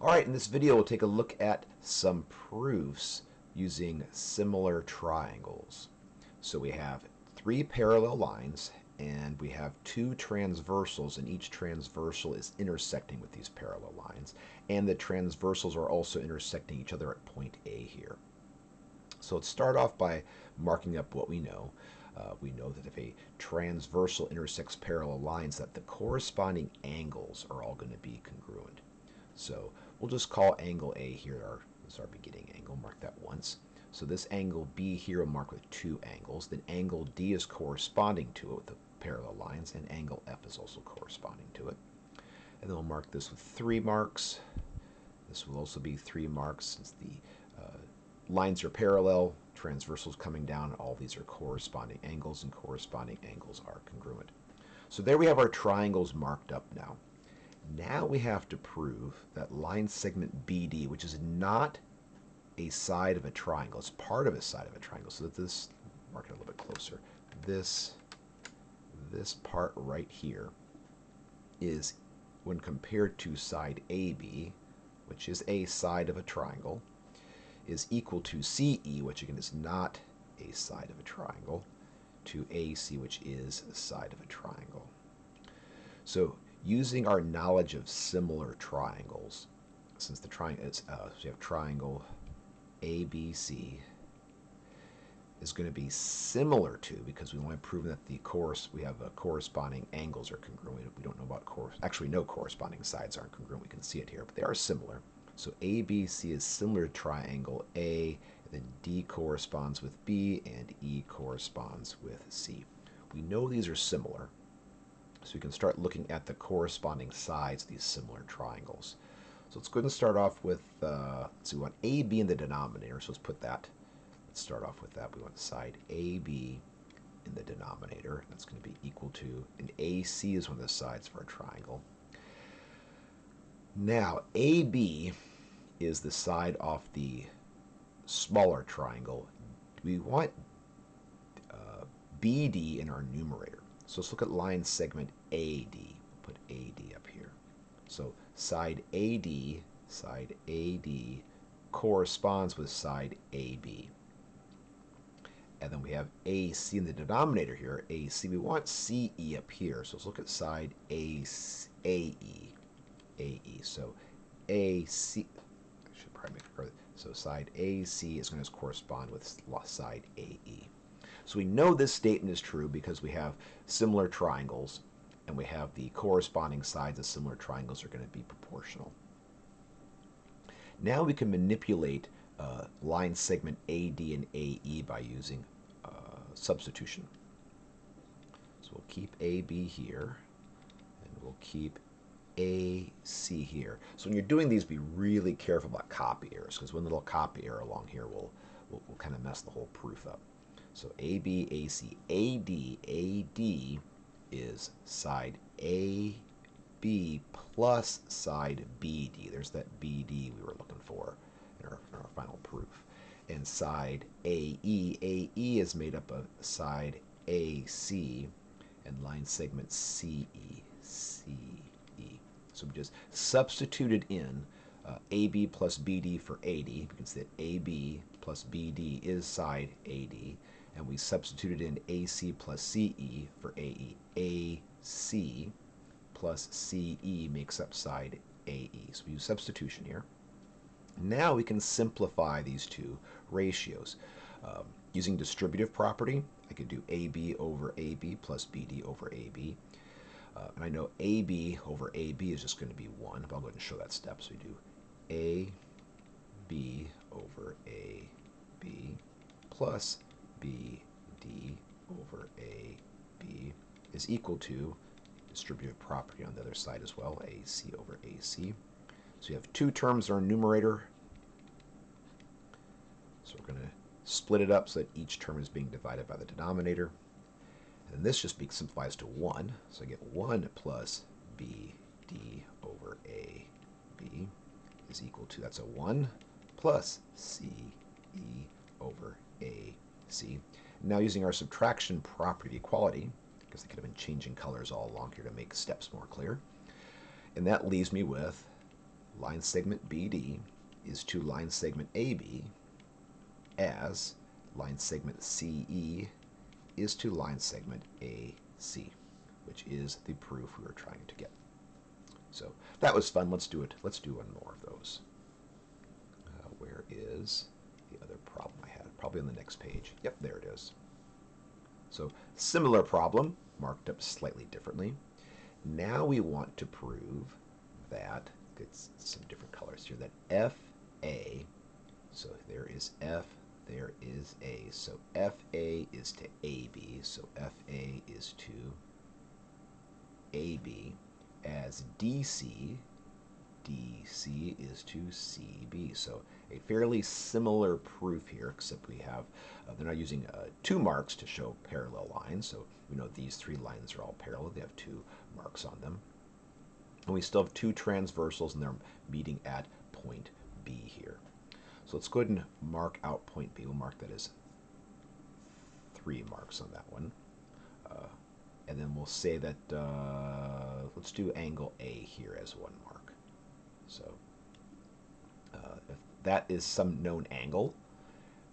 Alright, in this video we'll take a look at some proofs using similar triangles. So we have three parallel lines and we have two transversals, and each transversal is intersecting with these parallel lines, and the transversals are also intersecting each other at point A here. So let's start off by marking up what we know. We know that if a transversal intersects parallel lines, that the corresponding angles are all going to be congruent. So we'll just call angle A here as our beginning angle, mark that once. So this angle B here will mark with two angles. Then angle D is corresponding to it with the parallel lines, and angle F is also corresponding to it. And then we'll mark this with 3 marks. This will also be 3 marks since the lines are parallel, transversals coming down, all these are corresponding angles, and corresponding angles are congruent. So there we have our triangles marked up now. Now we have to prove that line segment BD, which is not a side of a triangle, it's part of a side of a triangle, so that this, mark it a little bit closer, this part right here is, when compared to side AB, which is a side of a triangle, is equal to CE, which again is not a side of a triangle, to AC, which is a side of a triangle. So using our knowledge of similar triangles, since the triangle is, so you have triangle ABC is going to be similar to, because we only proven that we have corresponding angles are congruent. We don't know about actually no corresponding sides aren't congruent. We can see it here, but they are similar. So ABC is similar to triangle A, and then D corresponds with B, and E corresponds with C. We know these are similar, so we can start looking at the corresponding sides of these similar triangles. So let's go ahead and start off with, let's see, we want AB in the denominator, so let's put that. Let's start off with that. We want side AB in the denominator. That's going to be equal to, and AC is one of the sides for a triangle. Now, AB is the side off the smaller triangle. We want BD in our numerator. So let's look at line segment AD. We'll put AD up here. So side AD corresponds with side AB. And then we have AC in the denominator here, AC. We want CE up here, so let's look at side AE. So AC, I should probably make it further. So side AC is going to correspond with side AE. So we know this statement is true because we have similar triangles, and we have the corresponding sides of similar triangles are going to be proportional. Now we can manipulate line segment AD and AE by using substitution. So we'll keep AB here, and we'll keep AC here. So when you're doing these, be really careful about copy errors, because one little copy error along here will kind of mess the whole proof up. So AB, AC, AD is side AB plus side BD. There's that BD we were looking for in our final proof. And side AE is made up of side AC and line segment CE. So we just substituted in AB plus BD for AD. We can see that AB plus BD is side AD, and we substituted in AC plus CE for AE. AC plus CE makes up side AE. So we use substitution here. Now we can simplify these two ratios. Using distributive property, I could do AB over AB plus BD over AB. And I know AB over AB is just going to be 1, but I'll go ahead and show that step. So we do AB over AB plus BD over AB is equal to distributive property on the other side as well, AC over AC. So you have two terms in our numerator. So we're going to split it up so that each term is being divided by the denominator. And this just simplifies to 1. So I get 1 plus BD over AB is equal to, that's a 1 plus CE over AC. Now using our subtraction property of equality, because they could have been changing colors all along here to make steps more clear, and that leaves me with line segment BD is to line segment AB as line segment CE is to line segment AC, which is the proof we were trying to get. So that was fun. Let's do it. Let's do one more of those. Where is the other problem I had? Probably on the next page. Yep, there it is. So similar problem, marked up slightly differently. Now we want to prove that, it's some different colors here, that FA, so there is F, there is A. So FA is to AB, so FA is to AB, as DC is to CB. So a fairly similar proof here, except we have, they're not using 2 marks to show parallel lines, so we know these 3 lines are all parallel. They have 2 marks on them. And we still have 2 transversals, and they're meeting at point B here. So let's go ahead and mark out point B. We'll mark that as 3 marks on that one. And then we'll say that, let's do angle A here as 1 mark. So if that is some known angle,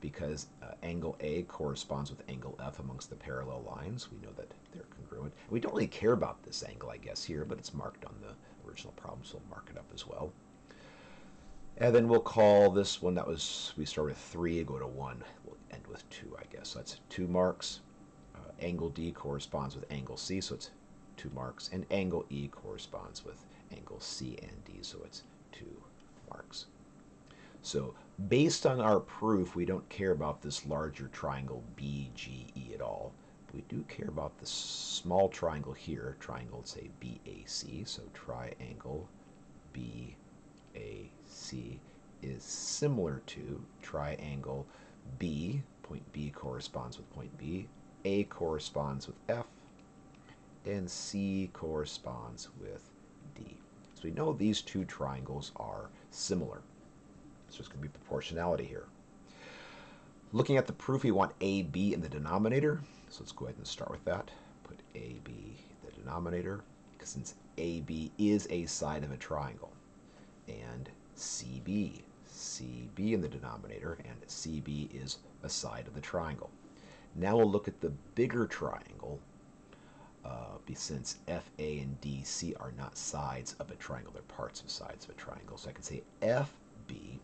because angle A corresponds with angle F amongst the parallel lines, we know that they're congruent. We don't really care about this angle, I guess, here, but it's marked on the original problem, so we'll mark it up as well. And then we'll call this one, that was, we start with 3, go to 1, we'll end with 2, I guess. So that's 2 marks. Angle D corresponds with angle C, so it's 2 marks. And angle E corresponds with angle C and D, so it's 2 marks. So based on our proof, we don't care about this larger triangle BGE at all. We do care about the small triangle here, triangle, let's say BAC, so triangle BAC is similar to triangle B. Point B corresponds with point B, A corresponds with F, and C corresponds with D. So we know these 2 triangles are similar. So it's going to be proportionality here. Looking at the proof, we want AB in the denominator. So let's go ahead and start with that. Put AB in the denominator, because since AB is a side of a triangle. And CB in the denominator, and CB is a side of the triangle. Now we'll look at the bigger triangle, since FA and DC are not sides of a triangle, they're parts of sides of a triangle. So I can say FB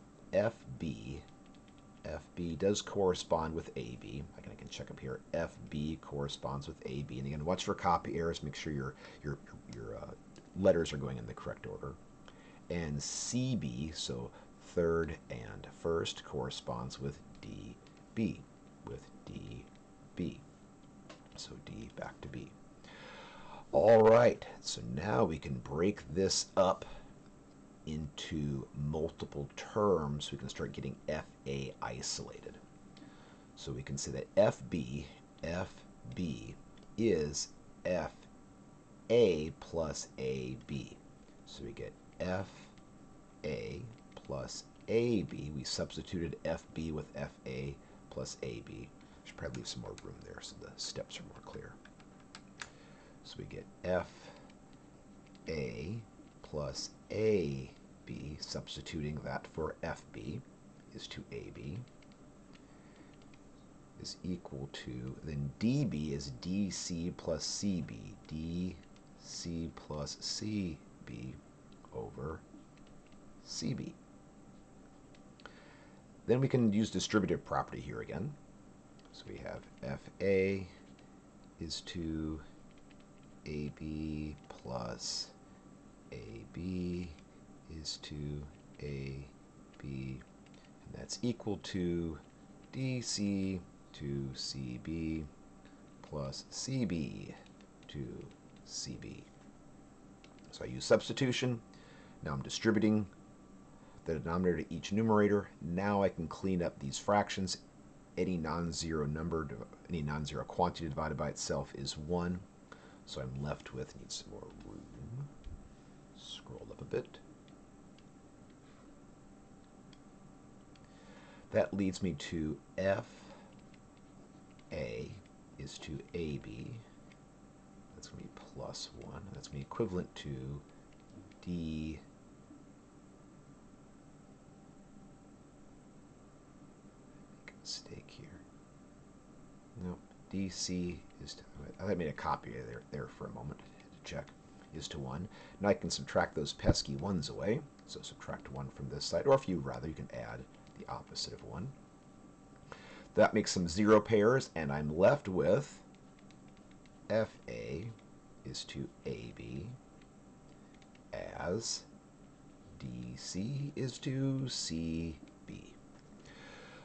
does correspond with AB. I can check up here. FB corresponds with AB. And again, watch for copy errors. Make sure your letters are going in the correct order. And CB, so third and first, corresponds with DB. So D back to B. All right, so now we can break this up into multiple terms. We can start getting FA isolated. So we can say that FB is FA plus AB. So we get FA plus AB. We substituted FB with FA plus AB. Should probably leave some more room there so the steps are more clear. So we get FA plus AB, substituting that for FB, is to AB, is equal to, then DB is DC plus CB, DC plus CB over CB. Then we can use distributive property here again. So we have FA is to AB plus AB is to AB, and that's equal to DC to CB plus CB to CB. So I use substitution. Now I'm distributing the denominator to each numerator. Now I can clean up these fractions. Any non-zero number, any non-zero quantity divided by itself is 1. So I'm left with, need some more room. Scroll up a bit. That leads me to FA is to AB. That's going to be plus 1. That's going to be equivalent to mistake here. Nope. DC is to, I made a copy there for a moment to check. Is to 1. Now I can subtract those pesky 1s away. So subtract 1 from this side, or if you rather, you can add the opposite of 1. That makes some 0 pairs, and I'm left with FA is to AB as DC is to CB.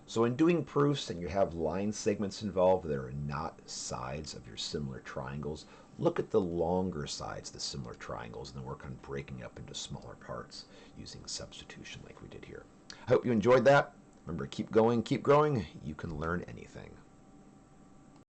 So in doing proofs and you have line segments involved that are not sides of your similar triangles, look at the longer sides of the similar triangles and then work on breaking up into smaller parts using substitution like we did here. I hope you enjoyed that. Remember, keep going, keep growing. You can learn anything.